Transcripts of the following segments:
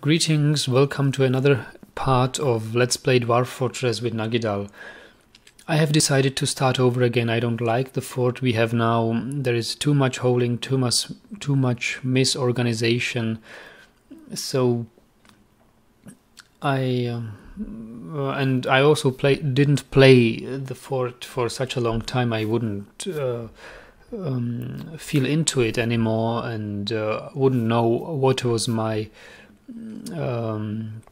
Greetings, welcome to another part of Let's Play Dwarf Fortress with Nagidal. I have decided to start over again. I don't like the fort we have now. There is too much holding, too much misorganization. So I also didn't play the fort for such a long time. I wouldn't feel into it anymore, and wouldn't know what was my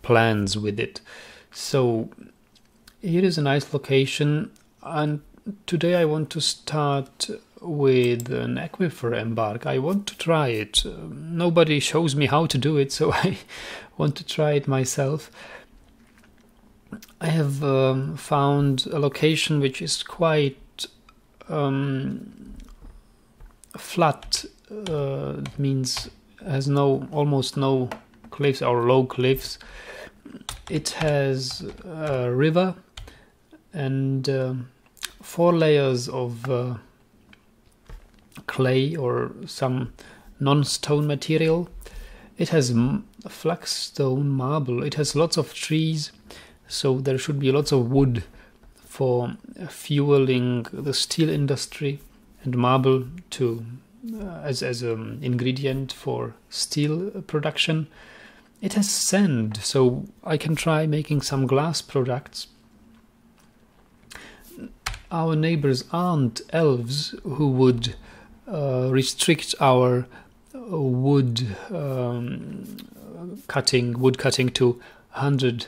plans with it. So here is a nice location, and today I want to start with an aquifer embark. I want to try it. Nobody shows me how to do it, so I want to try it myself. I have found a location which is quite flat. It means has almost no cliffs or low cliffs. It has a river and 4 layers of clay or some non-stone material. It has flagstone marble. It has lots of trees, so there should be lots of wood for fueling the steel industry, and marble to as an ingredient for steel production. It has sand, so I can try making some glass products. Our neighbors aren't elves who would restrict our wood cutting to 100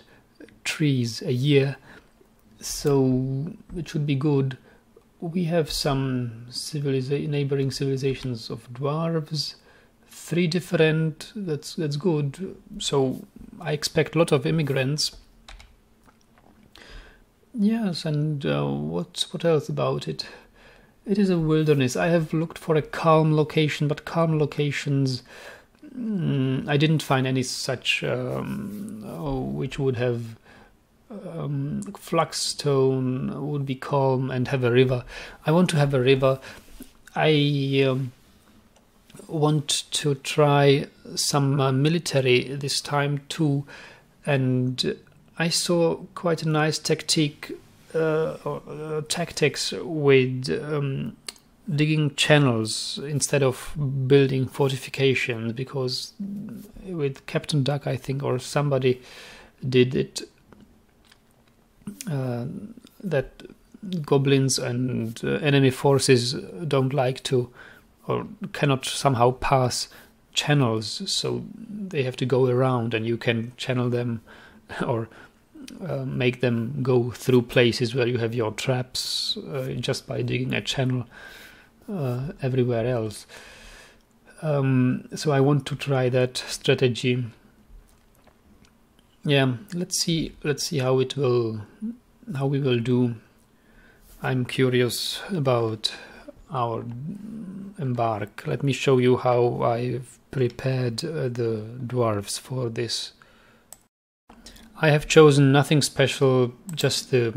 trees a year, so it should be good. We have some neighboring civilizations of dwarves, 3 different. That's good. So I expect a lot of immigrants. Yes, and what else about it? It is a wilderness. I have looked for a calm location, but calm locations, I didn't find any such which would have flagstone, would be calm and have a river. I want to have a river. I want to try some military this time too, and I saw quite a nice tactics with digging channels instead of building fortifications, because with Captain Duck, I think, or somebody did it, that goblins and enemy forces don't like to or cannot somehow pass channels, so they have to go around, and you can channel them or make them go through places where you have your traps just by digging a channel everywhere else. So I want to try that strategy. Yeah, let's see how we will do. I'm curious about our embark. Let me show you how I've prepared the dwarves for this. I have chosen nothing special, just the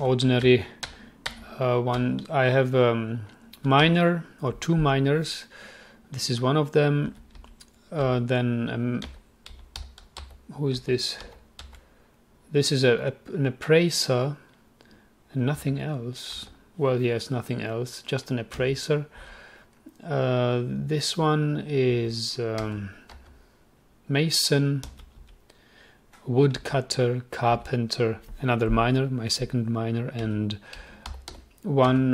ordinary one. I have a miner, or 2 miners. This is one of them. Then who is this? This is an appraiser and nothing else. Well, yes, nothing else, just an appraiser. This one is mason, woodcutter, carpenter, another miner, my second miner, and one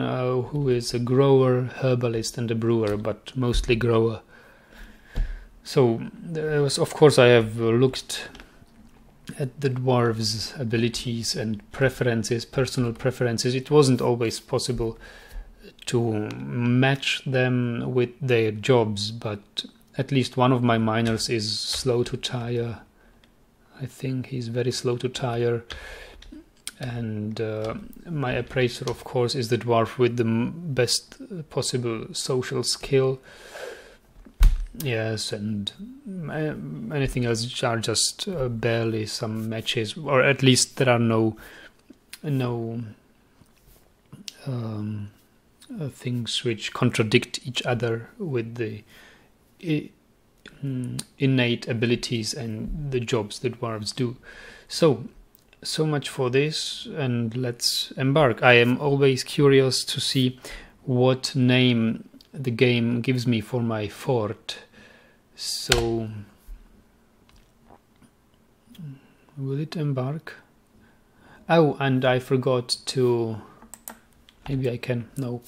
who is a grower, herbalist, and a brewer, but mostly grower. So there was, of course, I have looked at the dwarves' abilities and preferences, personal preferences. It wasn't always possible to match them with their jobs, but at least one of my miners is slow to tire. I think he's very slow to tire. And my appraiser, of course, is the dwarf with the best possible social skill. Yes, and anything else are just barely some matches, or at least there are no things which contradict each other with the innate abilities and the jobs that dwarves do. So much for this, and let's embark. I am always curious to see what name the game gives me for my fort. So will it embark? Oh, and I forgot to, maybe I can, no,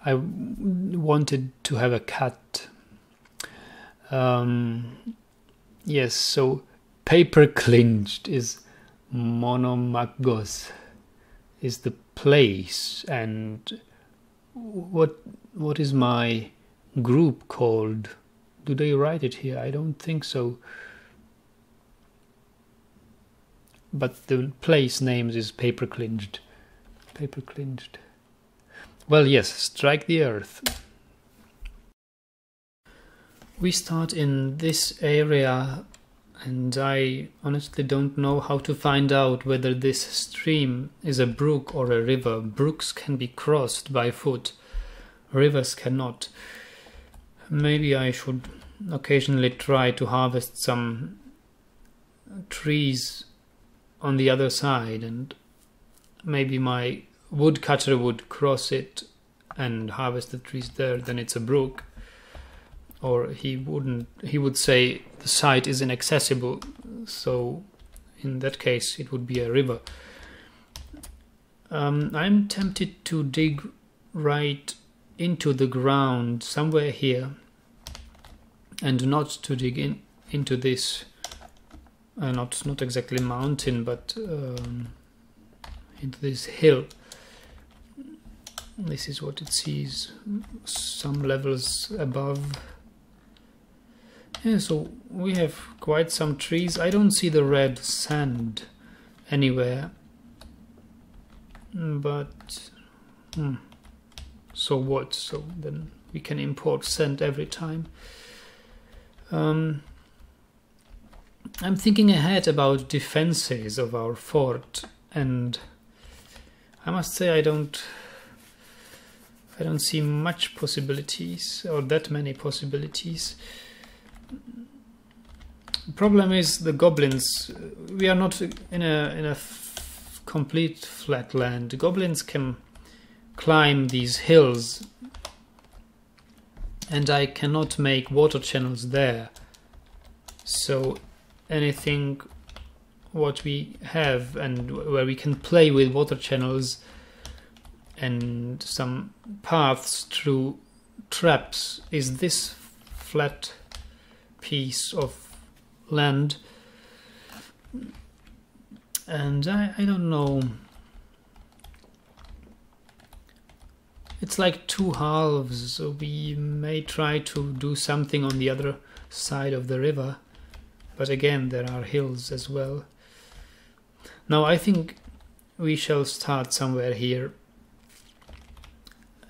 I wanted to have a cat. Yes, so Paperclinched is Monomakgos is the place, and what is my group called? Do they write it here? I don't think so. But the place names is Paperclinched. Paperclinched. Well, yes, strike the earth. We start in this area, and I honestly don't know how to find out whether this stream is a brook or a river. Brooks can be crossed by foot, rivers cannot. Maybe I should occasionally try to harvest some trees on the other side, and maybe my woodcutter would cross it and harvest the trees there. Then it's a brook. Or he wouldn't. He would say the site is inaccessible, so in that case it would be a river. I'm tempted to dig right into the ground somewhere here, and not to dig into this. Not exactly mountain, but into this hill. This is what it sees, some levels above. Yeah, so we have quite some trees. I don't see the red sand anywhere, but so what? So then we can import sand every time. I'm thinking ahead about defenses of our fort, and I must say I don't see much possibilities, or that many possibilities. The problem is the goblins. We are not in a complete flat land. The goblins can climb these hills, and I cannot make water channels there. So anything what we have and where we can play with water channels and some paths through traps is this flat piece of land. And I don't know, it's like two halves, so we may try to do something on the other side of the river, but again there are hills as well. Now I think we shall start somewhere here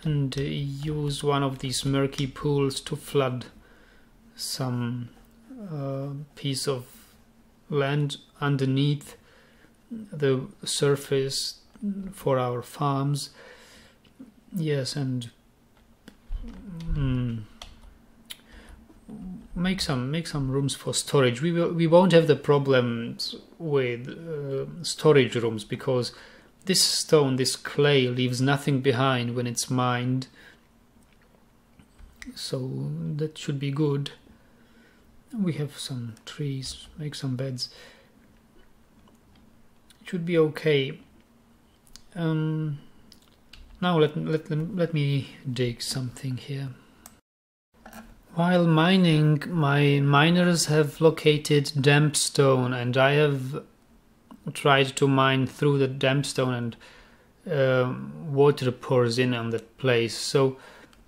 and use one of these murky pools to flood some piece of land underneath the surface for our farms. Yes, and make some rooms for storage. We won't have the problems with storage rooms, because this stone, this clay, leaves nothing behind when it's mined, so that should be good. We have some trees, make some beds. It should be okay. Now let me dig something here. While mining, my miners have located damp stone, and I have tried to mine through the damp stone, and water pours in on that place. So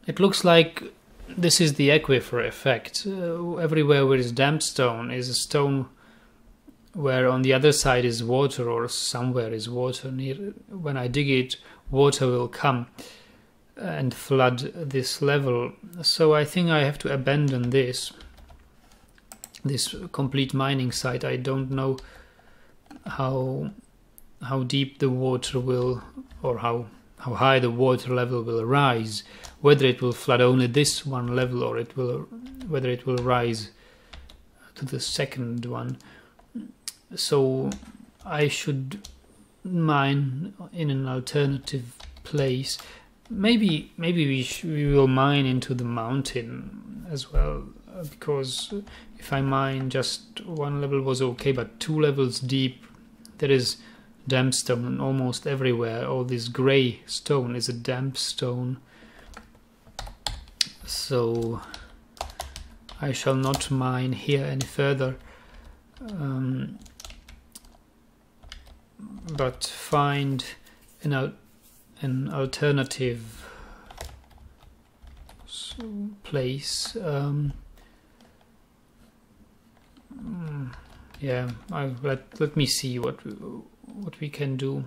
it looks like this is the aquifer effect. Everywhere where is damp stone is a stone where on the other side is water, or somewhere is water near. When I dig it, water will come and flood this level. So I think I have to abandon this complete mining site. I don't know how deep the water will, or how high the water level will rise, whether it will flood only this one level, or whether it will rise to the second one. So I should mine in an alternative place. Maybe we will mine into the mountain as well, because if I mine just one level was okay, but 2 levels deep there is damp stone almost everywhere. All this grey stone is a damp stone, so I shall not mine here any further, but find an alternative place. Yeah, let me see what we can do.